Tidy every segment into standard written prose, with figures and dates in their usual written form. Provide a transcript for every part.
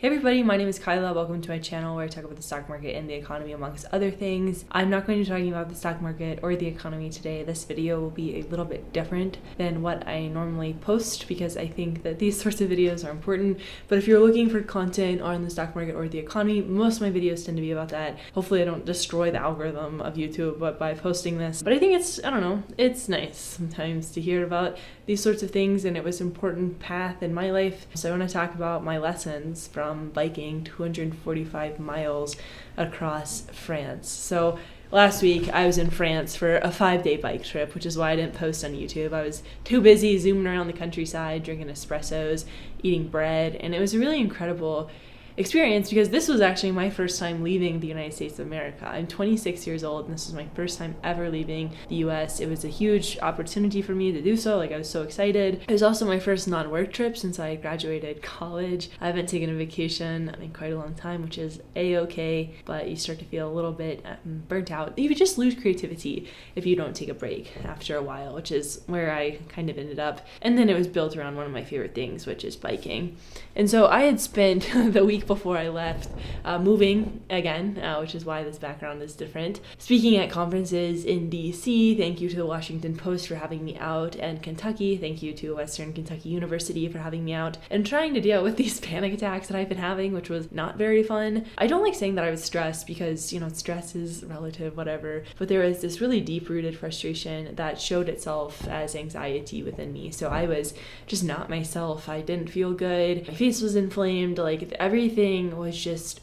Hey everybody, my name is Kyla. Welcome to my channel where I talk about the stock market and the economy amongst other things. I'm not going to be talking about the stock market or the economy today. This video will be a little bit different than what I normally post because I think that these sorts of videos are important. But if you're looking for content on the stock market or the economy, most of my videos tend to be about that. Hopefully I don't destroy the algorithm of YouTube by posting this. But I think it's nice sometimes to hear about these sorts of things, and it was an important path in my life. So I want to talk about my lessons from biking 245 miles across France. So last week I was in France for a 5-day bike trip, which is why I didn't post on YouTube. I was too busy zooming around the countryside, drinking espressos, eating bread, and it was a really incredible experience because this was actually my first time leaving the United States of America. I'm 26 years old and this was my first time ever leaving the US. It was a huge opportunity for me to do so. I was so excited. It was also my first non-work trip since I graduated college. I haven't taken a vacation in quite a long time, which is a-okay, but you start to feel a little bit burnt out. You just lose creativity if you don't take a break after a while, which is where I kind of ended up. And then it was built around one of my favorite things, which is biking. And so I had spent the week before I left moving again, which is why this background is different. Speaking at conferences in DC, thank you to the Washington Post for having me out, and Kentucky, thank you to Western Kentucky University for having me out, and trying to deal with these panic attacks that I've been having, which was not very fun. I don't like saying that I was stressed because, stress is relative, whatever, but there was this really deep-rooted frustration that showed itself as anxiety within me. So I was just not myself. I didn't feel good. My face was inflamed. Everything was just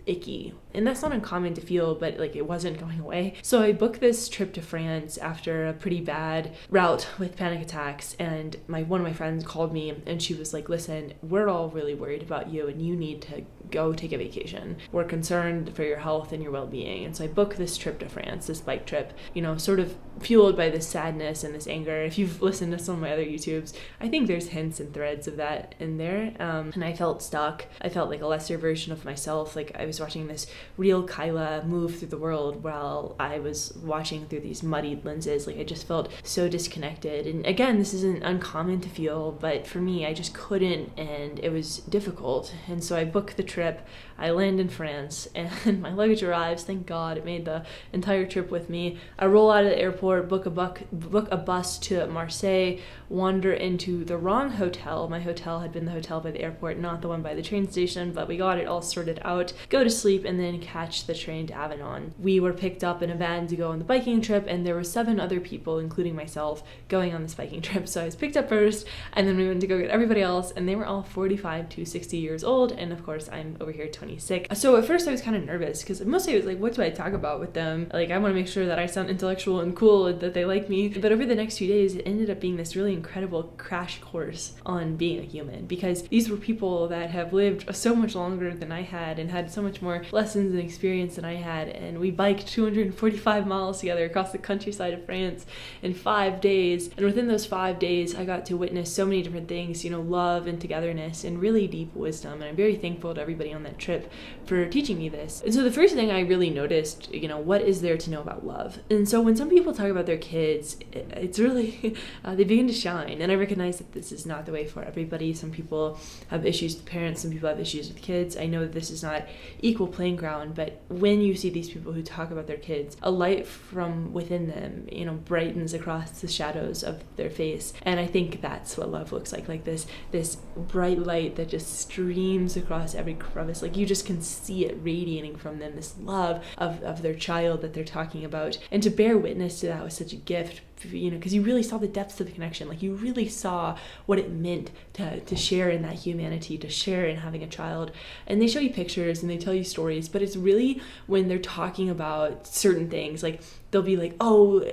icky. And that's not uncommon to feel, but it wasn't going away. So I booked this trip to France after a pretty bad route with panic attacks, and one of my friends called me and she was like, listen, we're all really worried about you and you need to go take a vacation. We're concerned for your health and your well-being. And so I booked this trip to France, this bike trip, sort of fueled by this sadness and this anger. If you've listened to some of my other YouTubes, I think there's hints and threads of that in there. And I felt stuck. I felt like a lesser version of myself. I was watching this real Kyla move through the world while I was watching through these muddied lenses. I just felt so disconnected. And again, this isn't uncommon to feel, but for me, I just couldn't, and it was difficult. And so I booked the trip. I land in France and my luggage arrives. Thank God, it made the entire trip with me. I roll out of the airport, book a bus to Marseille, wander into the wrong hotel. My hotel had been the hotel by the airport, not the one by the train station, but we got it all sorted out. Go to sleep and then catch the train to Avignon. We were picked up in a van to go on the biking trip, and there were 7 other people, including myself, going on this biking trip. So I was picked up first, and then we went to go get everybody else, and they were all 45 to 60 years old, and of course I'm over here 26. So at first I was kind of nervous because mostly it was what do I talk about with them? I want to make sure that I sound intellectual and cool and that they like me. But over the next few days, it ended up being this really incredible crash course on being a human, because these were people that have lived so much longer than I had and had so much more lessons and experience than I had. And we biked 245 miles together across the countryside of France in 5 days. And within those 5 days, I got to witness so many different things, love and togetherness and really deep wisdom. And I'm very thankful to everybody on that trip for teaching me this. And so the first thing I really noticed, what is there to know about love? And so when some people talk about their kids, it's really, they begin to shine. And I recognize that this is not the way for everybody. Some people have issues with parents, some people have issues with kids. I know that this is not equal playing ground, but when you see these people who talk about their kids, a light from within them, brightens across the shadows of their face. And I think that's what love looks like this bright light that just streams across every crevice. You just can see it radiating from them, this love of their child that they're talking about. And to bear witness to that was such a gift, because you really saw the depths of the connection. You really saw what it meant to share in that humanity, to share in having a child. And they show you pictures and they tell you stories, but it's really when they're talking about certain things, they'll be like, oh,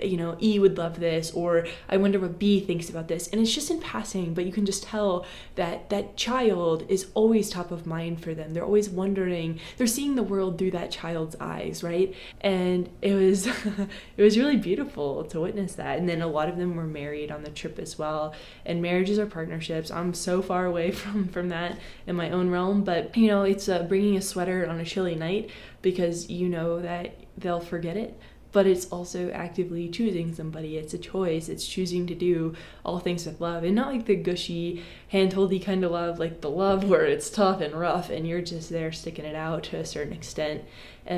E would love this, or I wonder what B thinks about this. And it's just in passing, but you can just tell that that child is always top of mind for them. They're always wondering, they're seeing the world through that child's eyes, right? And it was it was really beautiful to witness that. And then a lot of them were married on the trip as well. And marriages are partnerships. I'm so far away from that in my own realm, but it's bringing a sweater on a chilly night because that they'll forget it. but it's also actively choosing somebody. It's a choice. It's choosing to do all things with love, and not like the gushy, hand-holdy kind of love, like the love where it's tough and rough and you're just there sticking it out to a certain extent.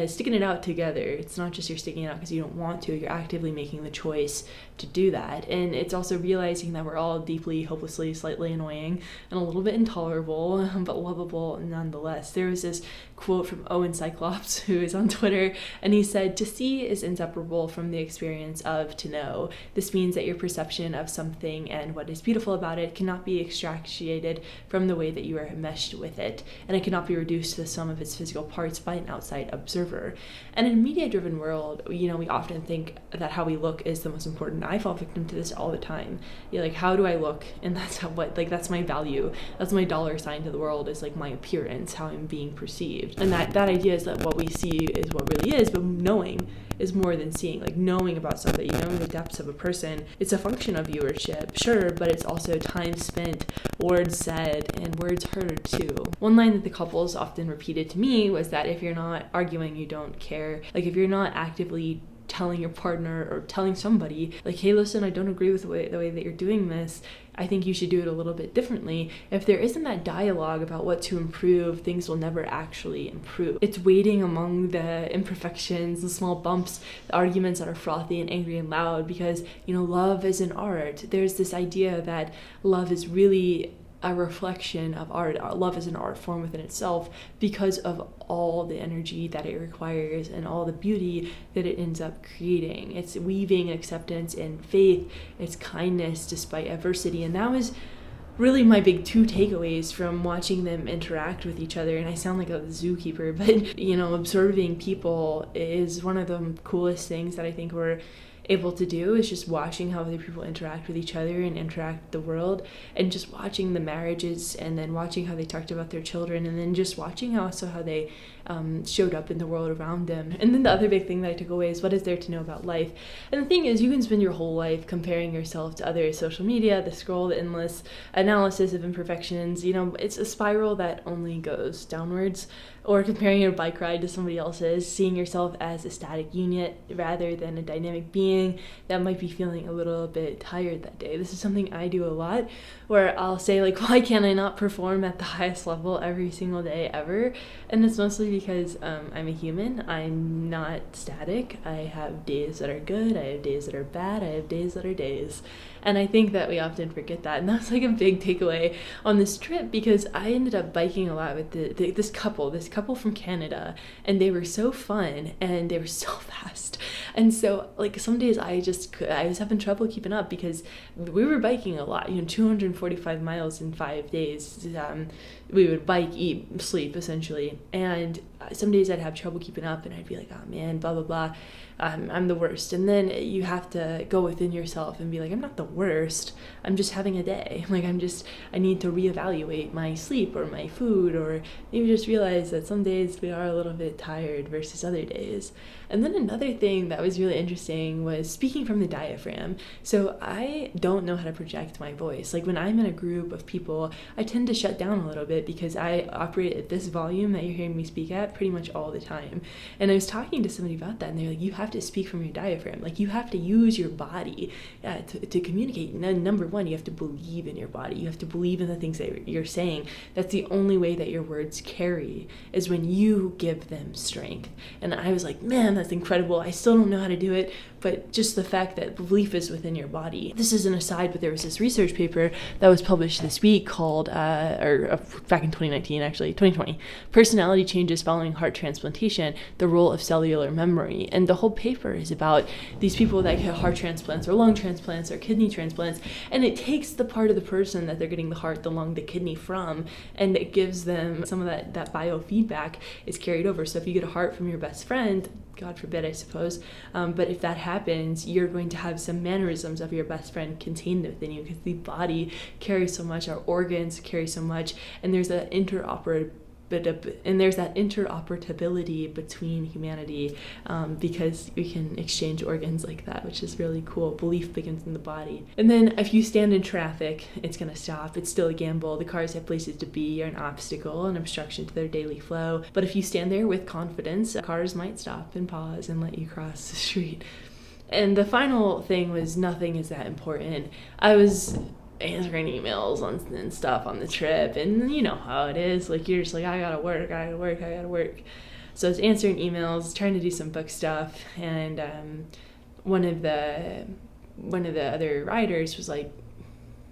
Sticking it out together. It's not just you're sticking it out because you don't want to. You're actively making the choice to do that. And it's also realizing that we're all deeply, hopelessly, slightly annoying and a little bit intolerable, but lovable nonetheless. There was this quote from Owen Cyclops, who is on Twitter, and he said, "To see is inseparable from the experience of to know. This means that your perception of something and what is beautiful about it cannot be extracted from the way that you are meshed with it, and it cannot be reduced to the sum of its physical parts by an outside observer." And in a media-driven world, we often think that how we look is the most important. I fall victim to this all the time. You're like, how do I look? And that's that's my value. That's my dollar sign to the world, is like my appearance, how I'm being perceived. And that idea is that what we see is what really is, but knowing is more than seeing. Like knowing about somebody, knowing the depths of a person, it's a function of viewership, sure, but it's also time spent, words said, and words heard too. One line that the couples often repeated to me was that if you're not arguing, you don't care. Like if you're not actively telling your partner or telling somebody like, hey, listen, I don't agree with the way that you're doing this, I think you should do it a little bit differently. If there isn't that dialogue about what to improve, things will never actually improve. It's waiting among the imperfections, the small bumps, the arguments that are frothy and angry and loud, because love is an art. There's this idea that love is really a reflection of art. Love is an art form within itself because of all the energy that it requires and all the beauty that it ends up creating. It's weaving acceptance and faith, it's kindness despite adversity. And that was really my big two takeaways from watching them interact with each other. And I sound like a zookeeper, but observing people is one of the coolest things that I think we're able to do, is just watching how other people interact with each other and interact with the world, and just watching the marriages, and then watching how they talked about their children, and then just watching how they showed up in the world around them. And then the other big thing that I took away is, what is there to know about life? And the thing is, you can spend your whole life comparing yourself to other social media, the scroll, the endless analysis of imperfections. It's a spiral that only goes downwards. Or comparing your bike ride to somebody else's, seeing yourself as a static unit rather than a dynamic being that might be feeling a little bit tired that day. This is something I do a lot, where I'll say like, why can't I not perform at the highest level every single day ever? And it's mostly because I'm a human. I'm not static. I have days that are good, I have days that are bad, I have days that are days. And I think that we often forget that. And that's like a big takeaway on this trip, because I ended up biking a lot with this couple from Canada, and they were so fun and they were so fast. And so like some days I was having trouble keeping up, because we were biking a lot, 245 miles in 5 days. We would bike, eat, sleep essentially. And some days I'd have trouble keeping up, and I'd be like, oh man, blah, blah, blah. I'm the worst. And then you have to go within yourself and be like, I'm not the worst. I'm just having a day. Like I need to reevaluate my sleep or my food, or maybe just realize that some days we are a little bit tired versus other days. And then another thing that was really interesting was speaking from the diaphragm. So I don't know how to project my voice. Like when I'm in a group of people, I tend to shut down a little bit, because I operate at this volume that you're hearing me speak at pretty much all the time. And I was talking to somebody about that, and they're like, you have to speak from your diaphragm. Like you have to use your body to communicate. And number one, you have to believe in your body. You have to believe in the things that you're saying. That's the only way that your words carry, is when you give them strength. And I was like, man, that's incredible. I still don't know how to do it, but just the fact that belief is within your body. This is an aside, but there was this research paper that was published this week called, back in 2019 actually, 2020, Personality Changes Following Heart Transplantation, the Role of Cellular Memory. And the whole paper is about these people that get heart transplants or lung transplants or kidney transplants, and it takes the part of the person that they're getting the heart, the lung, the kidney from, and it gives them some of that biofeedback is carried over. So if you get a heart from your best friend, God forbid, I suppose, but if that happens, you're going to have some mannerisms of your best friend contained within you, because the body carries so much, our organs carry so much, and there's an interoperability and there's that interoperability between humanity, because we can exchange organs like that, which is really cool. Belief begins in the body. And then if you stand in traffic, it's gonna stop. It's still a gamble. The cars have places to be. You're an obstacle, an obstruction to their daily flow. But if you stand there with confidence, cars might stop and pause and let you cross the street. And the final thing was, nothing is that important. I was answering emails and stuff on the trip, and you know how it is, like you're just like, I gotta work. So I was answering emails, trying to do some book stuff, and one of the other writers was like,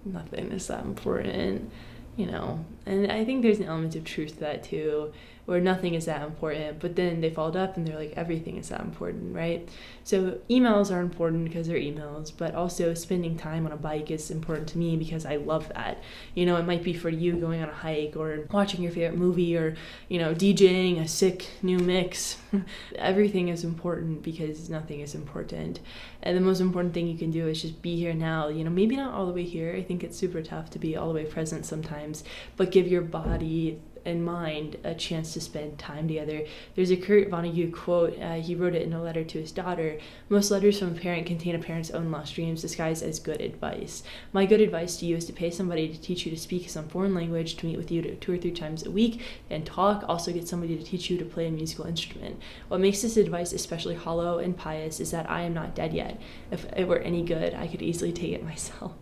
nothing is that important, you know. And I think there's an element of truth to that too, where nothing is that important, but then they followed up and they're like, everything is that important, right? So emails are important because they're emails, but also spending time on a bike is important to me because I love that. You know, it might be for you going on a hike or watching your favorite movie or, you know, DJing a sick new mix. Everything is important because nothing is important. And the most important thing you can do is just be here now. You know, maybe not all the way here. I think it's super tough to be all the way present sometimes, but give your body and mind a chance to spend time together. There's a Kurt Vonnegut quote. He wrote it in a letter to his daughter. Most letters from a parent contain a parent's own lost dreams disguised as good advice. My good advice to you is to pay somebody to teach you to speak some foreign language, to meet with you 2 or 3 times a week and talk. Also get somebody to teach you to play a musical instrument. What makes this advice especially hollow and pious is that I am not dead yet. If it were any good, I could easily take it myself.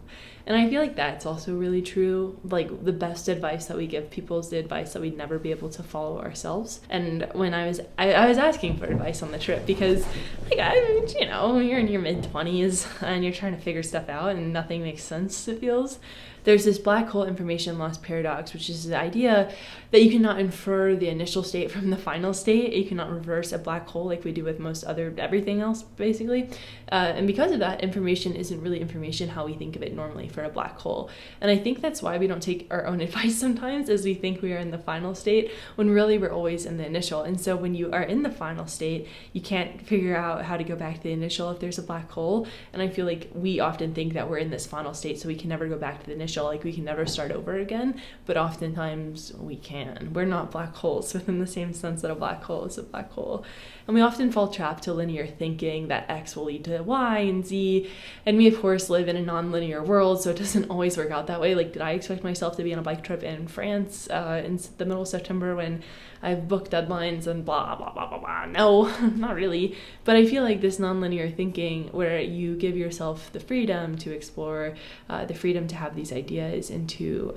And I feel like that's also really true. Like, the best advice that we give people is the advice that we'd never be able to follow ourselves. And when I was asking for advice on the trip because, like, you know, you're in your mid-20s and you're trying to figure stuff out and nothing makes sense, it feels. There's this black hole information loss paradox, which is the idea that you cannot infer the initial state from the final state. You cannot reverse a black hole like we do with most other everything else, basically. And because of that, information isn't really information how we think of it normally for a black hole. And I think that's why we don't take our own advice sometimes, as we think we are in the final state, when really we're always in the initial. And so when you are in the final state, you can't figure out how to go back to the initial if there's a black hole. And I feel like we often think that we're in this final state, so we can never go back to the initial. Like, we can never start over again, but oftentimes we can. We're not black holes within the same sense that a black hole is a black hole. And we often fall trapped to linear thinking that X will lead to Y and Z. And we, of course, live in a non-linear world, so it doesn't always work out that way. Like, did I expect myself to be on a bike trip in France in the middle of September when I've booked deadlines and blah, blah, blah, blah, blah? No, not really. But I feel like this non-linear thinking, where you give yourself the freedom to explore, the freedom to have these ideas and to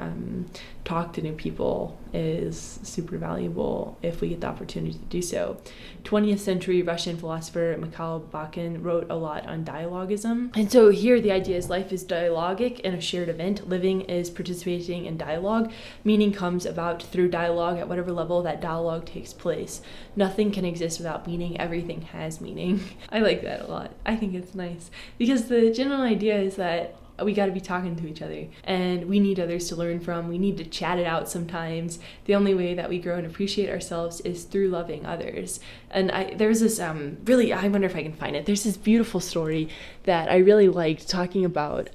talk to new people, is super valuable if we get the opportunity to do so. 20th century Russian philosopher Mikhail Bakhtin wrote a lot on dialogism. And so here the idea is life is dialogic and a shared event. Living is participating in dialogue. Meaning comes about through dialogue at whatever level that dialogue takes place. Nothing can exist without meaning. Everything has meaning. I like that a lot. I think it's nice because the general idea is that we got to be talking to each other and we need others to learn from. We need to chat it out sometimes. The only way that we grow and appreciate ourselves is through loving others. And there's this really, I wonder if I can find it. There's this beautiful story that I really liked talking about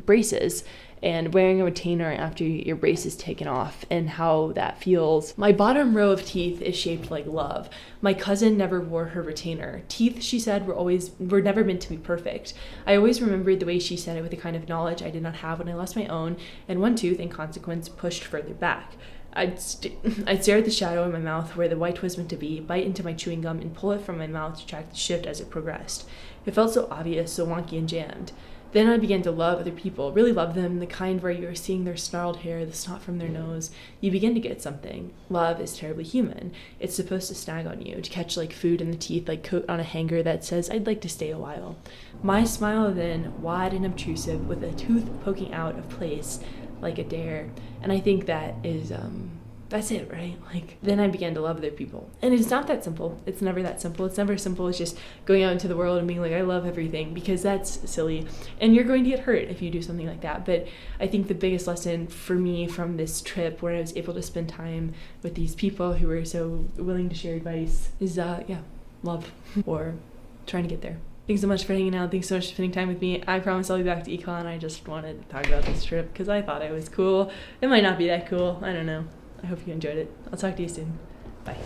braces and wearing a retainer after your brace is taken off and how that feels. My bottom row of teeth is shaped like love. My cousin never wore her retainer. Teeth, she said, were never meant to be perfect. I always remembered the way she said it with a kind of knowledge I did not have when I lost my own, and one tooth, in consequence, pushed further back. I'd stare at the shadow in my mouth where the white was meant to be, bite into my chewing gum, and pull it from my mouth to track the shift as it progressed. It felt so obvious, so wonky and jammed. Then I began to love other people, really love them, the kind where you are seeing their snarled hair, the snot from their nose. You begin to get something. Love is terribly human. It's supposed to snag on you, to catch like food in the teeth, like coat on a hanger that says, I'd like to stay a while. My smile then, wide and obtrusive, with a tooth poking out of place like a dare. And I think that is, that's it, right? Like, then I began to love other people. And it's not that simple. It's never that simple. It's never as simple as just going out into the world and being like, I love everything, because that's silly. And you're going to get hurt if you do something like that. But I think the biggest lesson for me from this trip, where I was able to spend time with these people who were so willing to share advice, is, love, or trying to get there. Thanks so much for hanging out. Thanks so much for spending time with me. I promise I'll be back to econ. I just wanted to talk about this trip because I thought it was cool. It might not be that cool. I don't know. I hope you enjoyed it. I'll talk to you soon. Bye.